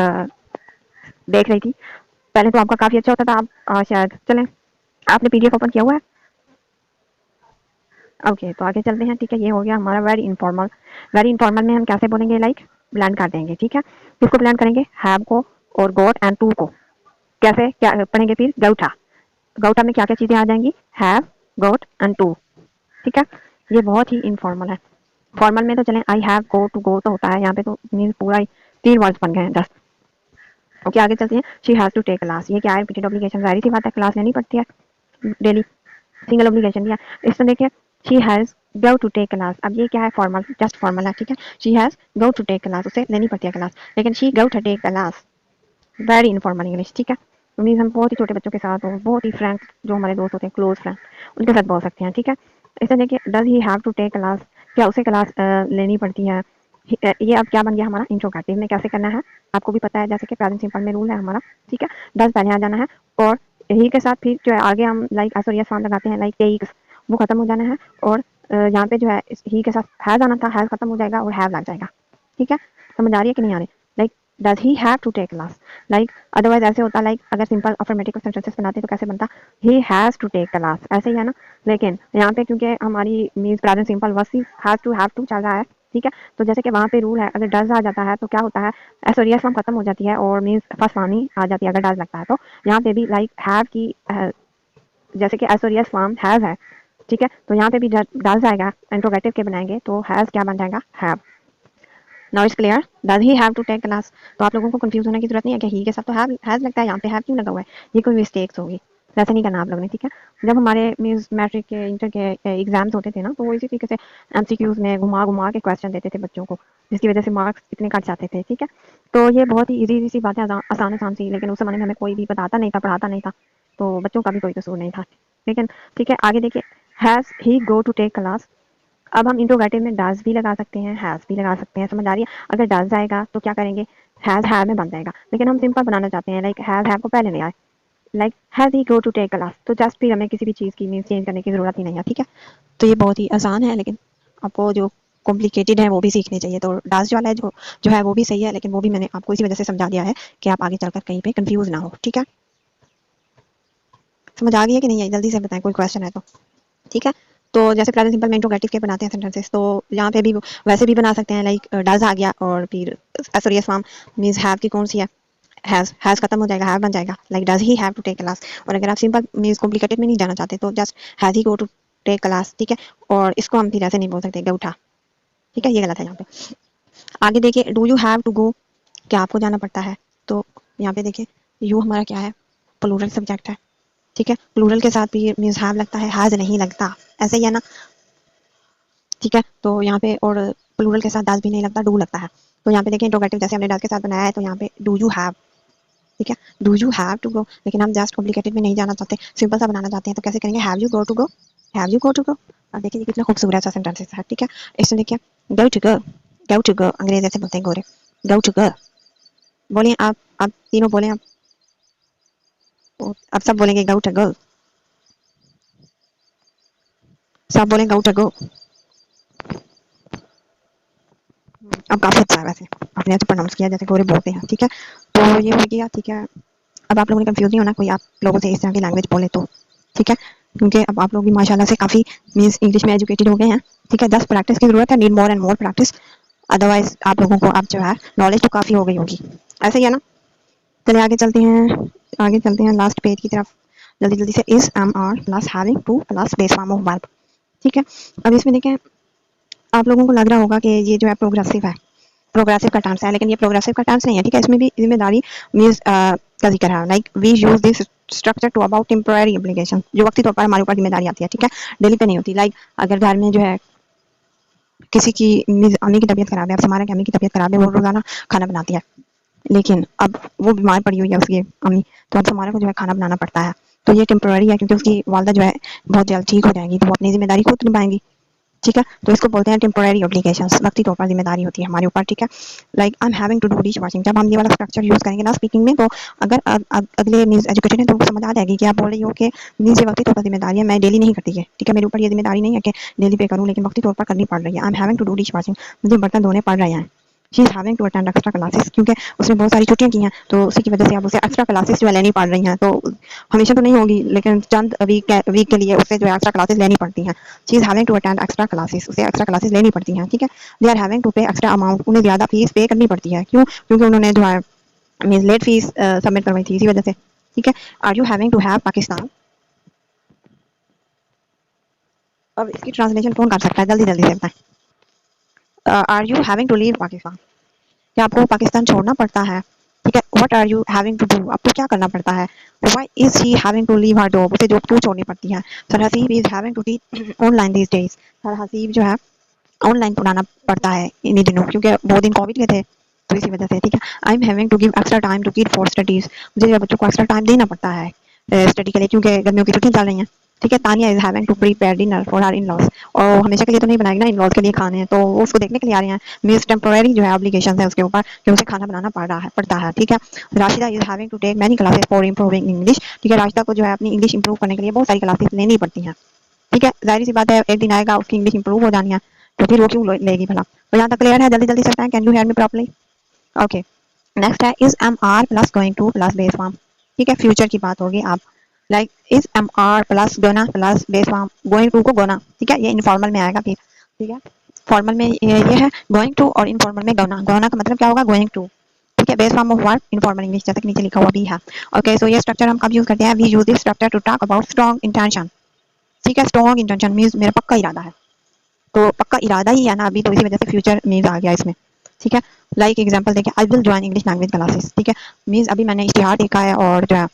देख रही थी। पहले तो आपका काफी अच्छा होता था, आप शायद चलें, आपने पीडीएफ ओपन किया हुआ है? ओके, तो आगे चलते हैं। ठीक है, ये हो गया हमारा वेरी इंफॉर्मल। वेरी इंफॉर्मल में हम कैसे बोलेंगे, लाइक ब्लेंड कर देंगे। ठीक है, किसको ब्लेंड करेंगे? हैव को और गोट एंड टू को। कैसे क्या पढ़ेंगे फिर? गौठा। गौठा में क्या क्या चीजें आ जाएंगी? Have, got and to. ठीक है, ये बहुत ही इनफॉर्मल है। फॉर्मल में तो चलें, आई हैव, गो टू, गो तो होता है, यहाँ पे तो मीन्स पूरा ही 3 वर्ड्स बन गए हैं जस्ट। ओके, आगे चलते हैं। She has to take class, ये क्या है? रिपीटेड ऑब्लिगेशन, जाहिर सी बात है, क्लास लेनी पड़ती है डेली, सिंगल ऑब्लिगेशन दिया। इस तरह देखिए, she has go to take class, अब ये क्या है? फॉर्मल, जस्ट फॉर्मल है। ठीक है, she has go to take class, उसे लेनी पड़ती है क्लास, लेकिन she go to take class, very informal English. ठीक है, मीन्स हम बहुत ही छोटे बच्चों के साथ, और बहुत ही फ्रेंक जो हमारे दोस्त होते हैं, क्लोज फ्रेंड, उनके साथ बोल सकते हैं। ठीक है, इसे देखिए, does he have to take class, क्या उसे क्लास लेनी पड़ती है? ये अब क्या बन गया हमारा? इंट्रोगेटिव में कैसे करना है आपको भी पता है, जैसे कि प्रेजेंट सिंपल में रूल है हमारा। ठीक है, डज पहले आ जाना है, और ही के साथ फिर जो है आगे हम लाइक एस और यस फॉर्म लगाते हैं, लाइक टेक्स, वो खत्म हो जाना है, और यहाँ पे जो है ही के साथ हैज आना था, हैज खत्म हो जाएगा और हैव लग जाएगा। ठीक है, समझ आ रही है कि नहीं आ रही? Like does he have to take class, like otherwise ऐसे होता, लाइक अगर सिंपल अफर्मेटिव सेंटेंसेस बनाते तो कैसे बनता? He has to take class, ऐसे ही है ना। लेकिन यहाँ पे क्योंकि हमारी मीन्स प्रेजेंट सिंपल वसी हैव टू चल रहा है। ठीक है, तो जैसे कि वहाँ पे रूल है, अगर डज आ जाता है तो क्या होता है? एस और यस फॉर्म खत्म हो जाती है, और मीन्स फर्स्ट फॉर्म ही आ जाती है अगर डज लगता है तो। यहाँ पे भी लाइक हैव की जैसे कि एस और यस फॉर्म हैव है। ठीक है, तो यहाँ पे भी डज आएगा, इंट्रोगेटिव के बनाएंगे तो हैज क्या बन जाएगा? Have. Now it's clear, does he have to take class. तो आप लोगों को कंफ्यूज होने की जरूरत नहीं है कि ही के साथ तो हैज लगता है, यहाँ पे हैव क्यों लगा हुआ है, ये कोई मिस्टेक्स होगी, वैसे नहीं करना आप लोगों ने। ठीक है, जब हमारे मीन्स मैट्रिक के इंटर के एग्जाम्स होते थे ना, तो वो इसी तरीके से एमसीक्यूज में घुमा घुमा के क्वेश्चन देते थे बच्चों को, जिसकी वजह से मार्क्स इतने कट जाते थे। ठीक है, तो ये बहुत ही इजी सी बातें, आसान आसान सी, लेकिन उस जमाने में हमें कोई भी बताता नहीं था, पढ़ाता नहीं था, तो बच्चों का भी कोई कसूर नहीं था। लेकिन ठीक है, आगे देखिए, has he go to take class. अब हम इंट्रोगेटिव में डज भी लगा सकते हैं, हैज भी लगा सकते हैं, समझ आ रही है? अगर डज आएगा तो क्या करेंगे? हैज हैव में बन जाएगा, लेकिन हम सिंपल बनाना चाहते हैं, लाइक हैज हैव को पहले ले आए, like has he go to take class, तो जस्ट फिर हमें किसी भी चीज़ की मीन्स चेंज करने की जरूरत ही नहीं है। ठीक है, तो ये बहुत ही आसान है, लेकिन आपको जो कॉम्प्लिकेटेड है वो भी सीखने चाहिए। तो डज वाला है जो है वो भी सही है, लेकिन वो भी मैंने आपको इसी वजह से समझा दिया है कि आप आगे चलकर कहीं पे कंफ्यूज ना हो। ठीक है, समझ आ गई है कि नहीं आई? जल्दी से बताएं, कोई क्वेश्चन है तो। ठीक है, तो जैसे प्रेजेंट सिंपल में इंट्रोगेटिव के बनाते हैं सेंटेंसेस, तो यहाँ पे भी वैसे भी बना सकते हैं, लाइक डज आ गया, और फिर sorry yes form means have की कौन सी है? हैज खत्म हो जाएगा, हैव बन जाएगा, like does he have to take class. और अगर आप सिंपल मींस कॉम्प्लिकेटेड में नहीं जाना चाहते तो just has he go to take class. ठीक है, और इसको हम फिर ऐसे नहीं बोल सकते गौठा। ठीक है, ये गलत है यहाँ पे। आगे देखिए, do you have to go, क्या आपको जाना पड़ता है? तो यहाँ पे देखिए, यू हमारा क्या है? प्लूरल सब्जेक्ट है। ठीक है, प्लूरल के साथ भी मीन्स हैव लगता है, हैज नहीं लगता, ऐसे ही है ना। ठीक है, तो यहाँ पे और प्लूरल के साथ डज भी नहीं लगता, डू लगता है। तो यहाँ पे देखिए, इंट्रोगेटिव जैसे हमने डज के साथ बनाया है, तो यहाँ पे डू यू हैव। ठीक है, do you have to go, लेकिन हम जस्ट कॉम्प्लिकेटेड में नहीं जाना चाहते, सिंपल सा बनाना चाहते हैं, तो कैसे करेंगे? Have you go to go, have you go to go. अब देखिए ये कितना खूबसूरत सा सेंटेंस है। ठीक है, इसमें देखिए, गो टू गो, गो टू गो, अंग्रेजी से बोलते हैं गोरे, गो टू गो। बोलिए आप तीनों बोले, अब सब बोलेंगे गो टू गो, सब बोलेंगे गो टू गो। अब काफी अच्छा है वैसे, आपने तो प्रोनाउंस किया जैसे गोरे बोलते हैं। ठीक है, तो ये हो गया। ठीक है, अब आप लोगों ने कंफ्यूज नहीं होना कोई आप लोगों से इस तरह की लैंग्वेज बोले तो। ठीक है, क्योंकि अब आप लोग भी माशाल्लाह से काफ़ी मीन्स इंग्लिश में एजुकेटेड हो गए हैं। ठीक है, 10 प्रैक्टिस की ज़रूरत है, need more and more practice, otherwise आप लोगों को अब जो है नॉलेज तो काफ़ी हो गई होगी। ऐसे ही है ना। चलिए आगे चलते हैं, आगे चलते हैं लास्ट पेज की तरफ, जल्दी जल्दी से। Is am are plus having to plus base form of verb. ठीक है, अब इसमें देखें, आप लोगों को लग रहा होगा कि ये जो है प्रोग्रेसिव है, प्रोग्रेसिव का टर्म्स है, लेकिन ये प्रोग्रेसिव का टर्म्स नहीं है। ठीक है, इसमें भी जिम्मेदारी मीन्स का जिक्र है, like we use this structure to about temporary application, जो वक्ती तौर पर हमारे ऊपर जिम्मेदारी आती है। ठीक है, डेली पे नहीं होती। लाइक अगर घर में जो है किसी की अम्मी की तबीयत खराब है, अब हमारा अम्मी की तबीयत खराब है, वो रोजाना खाना बनाती है, लेकिन अब वो बीमार पड़ी हुई है उसकी अम्मी, तो अब हमारे को जो है खाना बनाना पड़ता है। तो ये टेम्पररी है क्योंकि उसकी वालदा जो है बहुत जल्द ठीक हो जाएंगी, तो वो अपनी जिम्मेदारी खुद निभाएंगी। ठीक है, तो इसको बोलते हैं टेम्पोररी ऑब्लिगेशंस, वक्ती तौर पर जिम्मेदारी होती है हमारे ऊपर। ठीक है, like I am having to do dish washing, जब हम ये वाला स्ट्रक्चर यूज करेंगे ना स्पीकिंग में, तो अगर अगले मीन्स एजुकेटेड है तो उनको समझ आ जाएगी कि आप बोल रही हो कि मीन्स ये वक्ती तौर पर जिम्मेदारी है, मैं डेली नहीं करती है। ठीक है, मेरे ऊपर ये जिम्मेदारी नहीं है कि डेली पे करूँ, लेकिन वक्ती तौर पर करनी पड़ रही है। I am having to do dish washing, मुझे बर्तन धोने पड़ रहे हैं। She is having to attend extra classes, क्योंकि उसने बहुत सारी छुट्टियां की हैं, तो उसी की वजह से अब उसे एक्स्ट्रा क्लासेस जो है लेनी पड़ रही हैं। तो हमेशा तो नहीं होगी, लेकिन चंद वीक के लिए उसे जो है एक्स्ट्रा क्लासेस लेनी पड़ती हैं। She is having to attend extra classes, उसे एक्स्ट्रा क्लासेस लेनी पड़ती हैं। ठीक है, they are having to pay extra amount, उन्हें ज्यादा फीस पे करनी पड़ती है। क्यों? क्योंकि उन्होंने जो है मींस लेट फीस सबमिट करवाई थी, इसी वजह से। ठीक है, are you having to have Pakistan, अब इसकी ट्रांसलेशन कौन कर सकता है, जल्दी जल्दी से बताएं। Are you having to leave Pakistan, क्या आपको पाकिस्तान छोड़ना पड़ता है? ठीक है, what are you having to do, आपको क्या करना पड़ता है? Why is he having to leave her job, उसे जॉब क्यों छोड़नी पड़ती है? Sir Haseeb is having to teach online these days, sir Haseeb जो है ऑनलाइन पढ़ाना पड़ता है इन्हीं दिनों, क्योंकि बहुत दिन कोविड के थे, तो इसी वजह से। ठीक है, I am having to give extra time to kid for studies, मुझे बच्चों को एक्स्ट्रा टाइम देना पड़ता है स्टडी के लिए, क्योंकि गर्मियों की छुट्टियां चल रही हैं। ठीक है, Tania is having to prepare dinner for her in laws, और हमेशा के लिए तो नहीं बनाएगी ना, इन लॉज के लिए खाने हैं, तो वो उसको देखने के लिए आ रहे हैं। मीन्स टेम्पोररी जो है ऑब्लिगेशन है उसके ऊपर कि उसे खाना बनाना पड़ता है। ठीक है, Rashida is having to take many classes for improving English, ठीक है, राशिदा को जो है अपनी इंग्लिश इंप्रूव करने के लिए बहुत सारी क्लासेस लेनी पड़ती हैं। ठीक है, जाहिर सी बात है एक दिन आएगा उसकी इंग्लिश इंप्रूव हो जानी है, तो फिर वो क्यों लेगी भला। तो यहाँ तक क्लियर है, जल्दी जल्दी से बताएं, can you hear me properly? Okay, next है is am are plus going to plus base form. ठीक है, फ्यूचर की बात होगी। आप like is am are plus gonna plus base form, going to को गोना। ठीक है, ये इनफॉर्मल में आएगा फिर। ठीक है, फॉर्मल में ये है गोइंग टू, और इनफॉर्मल में गोना। गोना का मतलब क्या होगा? Going to. ठीक है, base form of verb informal English, जैसे कि नीचे लिखा हुआ भी है। ओके, सो ये स्ट्रक्चर हम कब यूज करते हैं? We use this structure to talk about strong intention. ठीक है, स्ट्रॉन्ग इंटेंशन मीन्स मेरा पक्का इरादा है, तो पक्का इरादा ही है ना अभी, तो इसी वजह से फ्यूचर मीन्स आ गया इसमें। ठीक है, लाइक एग्जांपल देखिए, I will join English language classes. ठीक है, मीन्स अभी मैंने इश्तिहार देखा है और जो है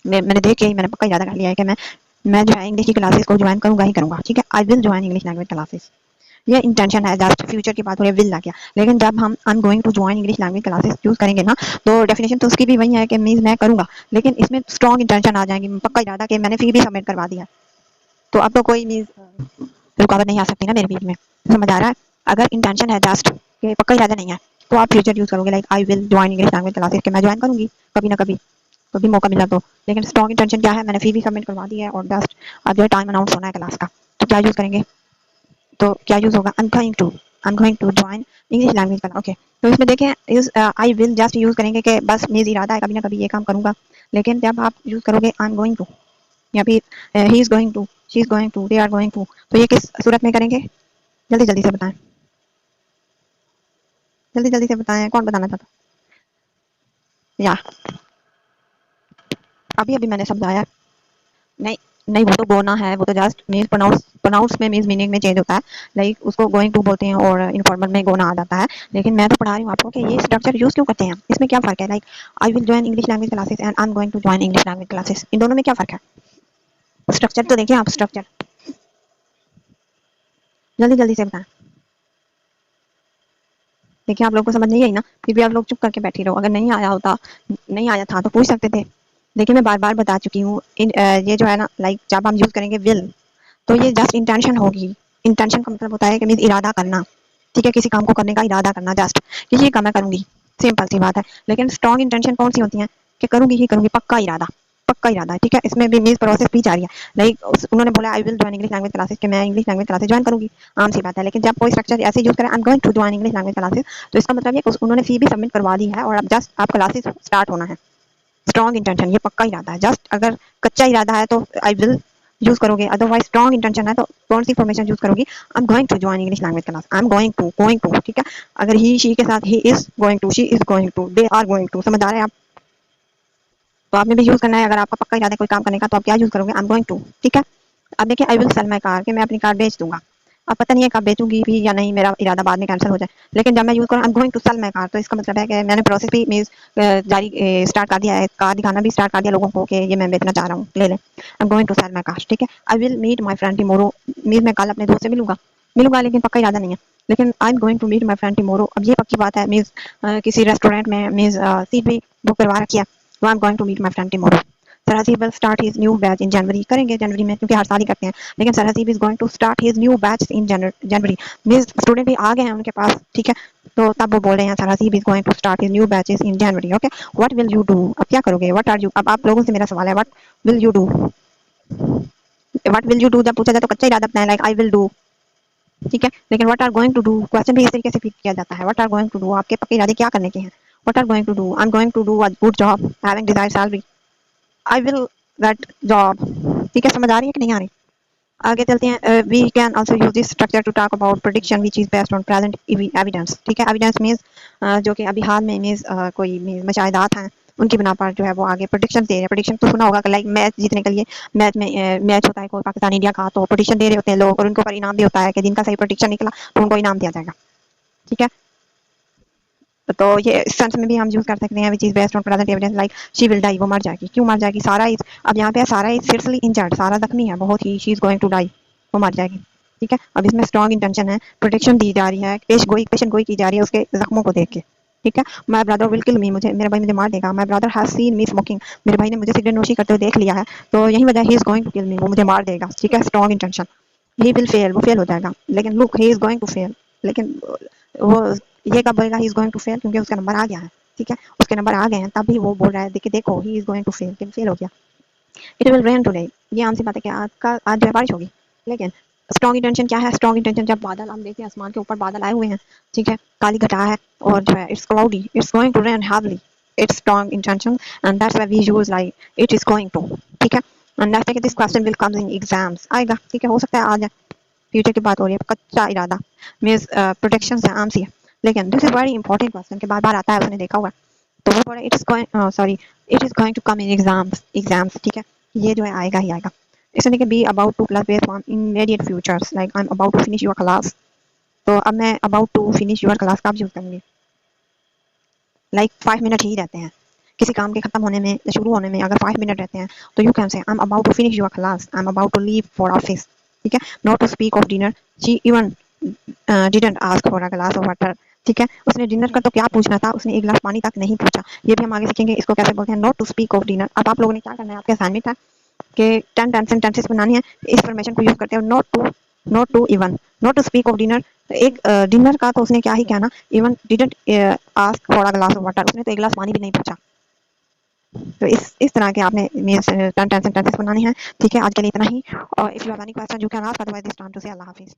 मैंने देख के ही मैंने पक्का इरादा कर लिया है कि मैं जो है इंग्लिश की क्लासेस को ज्वाइन करूंगा ही करूंगा। ठीक है, I will join English language classes, ये इंटेंशन है, जस्ट फ्यूचर की बात हो रही है, विल आ गया। लेकिन जब हम I am going to join English language classes use करेंगे ना, तो डेफिनेशन तो उसकी भी वही है कि मीन्स मैं करूंगा, लेकिन इसमें स्ट्रॉन्ग इंटेंशन आ जाएगी, पक्का इरादा कि मैंने फी भी सबमिट करवा दिया, तो अब तो कोई मीन्स रुकावट नहीं आ सकती ना मेरे बीच में। समझ आ रहा है? अगर इंटेंशन है जस्ट कि पक्का इरादा नहीं है, तो आप फ्यूचर यूज करोगे, like I will join English language classes, कि मैं ज्वाइन करूंगी कभी ना कभी, कभी मौका मिला तो। लेकिन स्ट्रॉन्ग इंटेंशन क्या है? मैंने फी भी सबमिट करवा दी है और जस्ट अब जो टाइम अनाउंस होना है क्लास का, तो क्या यूज करेंगे? तो क्या यूज होगा? I am going to join English language class. Okay, तो इसमें देखें इस आई विल जस्ट यूज करेंगे कि बस मेरा इरादा है कभी ना कभी ये काम करूंगा। लेकिन जब आप यूज करोगे आई एम गोइंग टू, या फिर he is going to, she is going to, they are going to, तो ये किस सूरत में करेंगे? जल्दी जल्दी से बताएं, जल्दी जल्दी से बताएं, कौन बताना चाहता? या अभी अभी मैंने समझाया। नहीं नहीं, वो तो गोना है, वो तो जस्ट मीन्स प्रोनाउंस, प्रोनाउंस में मीन्स मीनिंग में चेंज होता है, लाइक उसको गोइंग टू बोलते हैं और इनफॉर्मल में गोना आ जाता है। लेकिन मैं तो पढ़ा रही हूँ आपको कि ये स्ट्रक्चर यूज क्यों करते हैं, इसमें क्या फर्क है? Like I will join English language classes and I am going to join English language classes, इन दोनों में क्या फर्क है? स्ट्रक्चर तो देखिए आप, स्ट्रक्चर जल्दी जल्दी से बताएं। देखिए आप लोग को समझ नहीं आई ना, फिर भी आप लोग चुप करके बैठी रहो। अगर नहीं आया होता, नहीं आया था तो पूछ सकते थे। देखिए मैं बार बार बता चुकी हूँ, ये जो है ना, लाइक जब हम यूज करेंगे विल, तो ये जस्ट इंटेंशन होगी। इंटेंशन का मतलब होता है कि मीन्स इरादा करना। ठीक है, किसी काम को करने का इरादा करना, जस्ट कि ये काम मैं करूंगी, सिंपल सी बात है। लेकिन स्ट्रॉन्ग इंटेंशन कौन सी होती है? कि करूंगी ही करूंगी, पक्का इरादा, पक्का इरादा है। ठीक है, इसमें भी मीन्स प्रोसेस भी जारी है। लाइक उन्होंने बोला आई will join English language classes, कि मैं इंग्लिश लैंग्वेज क्लासेस ज्वाइन करूंगी, आम सी बात है। लेकिन जब कोई स्ट्रक्चर ऐसे यूज करें, I am going to join English language classes, तो इसका मतलब ये कि उन्होंने फी भी सबमिट करवा दी है और अब जस्ट आप क्लासेस स्टार्ट होना है। स्ट्रॉन्ग इंटेंशन, ये पक्का इरादा है। जस्ट अगर कच्चा इरादा है तो आई विल यूज करोगे, अदरवाइज स्ट्रॉन्ग इंटेंशन है तो कौन सी फॉर्मेशन यूज करोगी? I am going to join English language class, I am going to. ठीक है, अगर ही शी के साथ he is going to, she is going to, they are going to, समझ आ रहे हैं आप? तो आपने भी यूज करना है, अगर आपका पक्का इरादा है कोई काम करने का, तो आप क्या यूज करोगे? I am going to. ठीक है, अब देखिए I will sell my car, कि मैं अपनी कार बेच दूंगा। अब पता नहीं है कब बेचूंगी भी या नहीं, मेरा इरादा बाद में कैंसिल हो जाए। लेकिन जब मैं यूज करूँ I am going to sell my car, तो इसका मतलब है कि मैंने प्रोसेस भी मीन्स जारी स्टार्ट कर दिया है, कार दिखाना भी स्टार्ट कर दिया लोगों को कि ये मैं बेचना चाह रहा हूँ, ले लें। I am going to sell my car. ठीक है, I will meet my friend tomorrow, means मैं कल अपने दोस्त से मिलूंगा, मिलूंगा लेकिन पक्का इरादा नहीं है। लेकिन I am going to meet my friend tomorrow, अब ये पक्की बात है, मीन्स किसी रेस्टोरेंट में मीन्स सीट भी बुक करवा रखी है, तो I am going to meet my friend tomorrow. Sarhasib will start his new batch in January. करेंगे जनवरी में क्योंकि हर साल ही करते हैं, लेकिन Sarhasib is going to start his new batch in January. Means student भी आ गए हैं उनके पास, ठीक है, तो तब वो बोल रहे हैं Sarhasib is going to start his new batches in January. Okay, what will you do? अब क्या करोगे? What are you? अब आप लोगों से मेरा सवाल है, what will you do? What will you do जब पूछा जाए तो कच्चा इरादा अपना है, like I will do, ठीक है, लेकिन what are going to do question भी इस तरीके से किया जाता है, what are going to do, आपके पक्के इरादे क्या करने के हैं, what are going to do, I'm going to do a good job having desired salary, I will that job, ठीक है, समझ आ रही है कि नहीं आ रही? आगे चलते हैं, we can also use this structure to talk about prediction which is based on present evidence, ठीक है, एविडेंस मींस जो कि अभी हाल में मींस कोई मुशाहिदात हैं उनकी बिना पर जो है वो आगे प्रेडिक्शन दे रहे हैं। प्रेडिक्शन तो सुना होगा कि लाइक मैच जीतने के लिए मैच में मैच होता है कोई पाकिस्तान इंडिया का, तो प्रेडिक्शन दे रहे होते हैं लोग और उनको पर इनाम भी होता है कि जिनका सही प्रेडिक्शन निकला तो उनको इनाम दिया जाएगा, ठीक है। तो ये इस सेंस में भी हम यूज कर सकते हैं, which is based on present evidence, like she will die, वो मर जाएगी। क्यों मर जाएगी? सारा इज, अब यहाँ पे सारा इज सीरियसली इंजर्ड, सारा जख्मी है बहुत ही, she is going to die, वो मर जाएगी, ठीक है। अब इसमें स्ट्रॉन्ग इंटेंशन है, प्रोटेक्शन दी जा रही है, पेशन गोई की जा रही है उसके जख्मों को देख के, ठीक है। माय ब्रदर विल किल मी, मुझे मेरा भाई मुझे मार देगा। My brother has seen me smoking, मेरे भाई ने मुझे सिगरेट नोशी करते हुए देख लिया है, तो यही वजह he is going to kill me, वो मुझे मार देगा, ठीक है। Strong intention, he will fail, वो फेल हो जाएगा, लेकिन look he is going to fail, लेकिन वो ये कब बोलेगा he is going to fail? क्योंकि उसका नंबर आ गया है, ठीक है, उसके नंबर आ गए हैं तभी वो बोल रहा है, देखिए देखो he is going to fail, लेकिन फेल हो गया। इट विल रेन टुडे, ये आम सी बात है कि आज जो है बारिश होगी, लेकिन स्ट्रॉन्ग इंटेंशन क्या है? स्ट्रॉन्ग इंटेंशन जब बादल हम देखते हैं, आसमान के ऊपर बादल आए हुए हैं, ठीक है, काली घटा है और जो है it's cloudy, it's going to rain heavily, it's strong intention and that's why we use like it is going to, ठीक है। And that's why this question will come in exams, आएगा, ठीक है, हो सकता है आ जाए, फ्यूचर की बात हो रही है, कच्चा इरादा मींस प्रोटेक्शन से आम सी है, लेकिन this is very important question के बार बार आता है, उसने देखा हुआ है, तो वो बोला it's going, sorry, it is going to come in exams, ठीक है, ये जो है आएगा ही आएगा। इसने कि be about to plus base form immediate futures, like I am about to finish your class, तो अब मैं about to finish your class कब यूज करूंगी? लाइक 5 मिनट ही रहते हैं किसी काम के खत्म होने में या शुरू होने में, अगर 5 मिनट रहते हैं तो you can say I am about to finish your class, I am about to leave for office, ठीक है। Not to speak of dinner, she even didn't ask for a glass of water, ठीक है, उसने dinner का तो क्या पूछना था, उसने एक गिलास पानी तक नहीं पूछा। ये भी हम आगे सीखेंगे इसको कैसे बोलते हैं, not to speak of dinner. अब आप लोगों ने क्या करना है, आपके असाइनमेंट है कि 10 सेंटेंसेस बनानी है, इस फॉर्मेशन को यूज करते हैं, not to even, not to speak of dinner, एक डिनर का तो उसने क्या ही कहना, even didn't ask for a glass of water, उसने तो एक गिलास पानी भी नहीं पूछा। तो इस तरह के आपने 10 सेंटेंसेस बनानी है, ठीक है। आज के लिए इतना ही, और if you have any question you can ask, otherwise it's time to say अल्लाह हाफिज।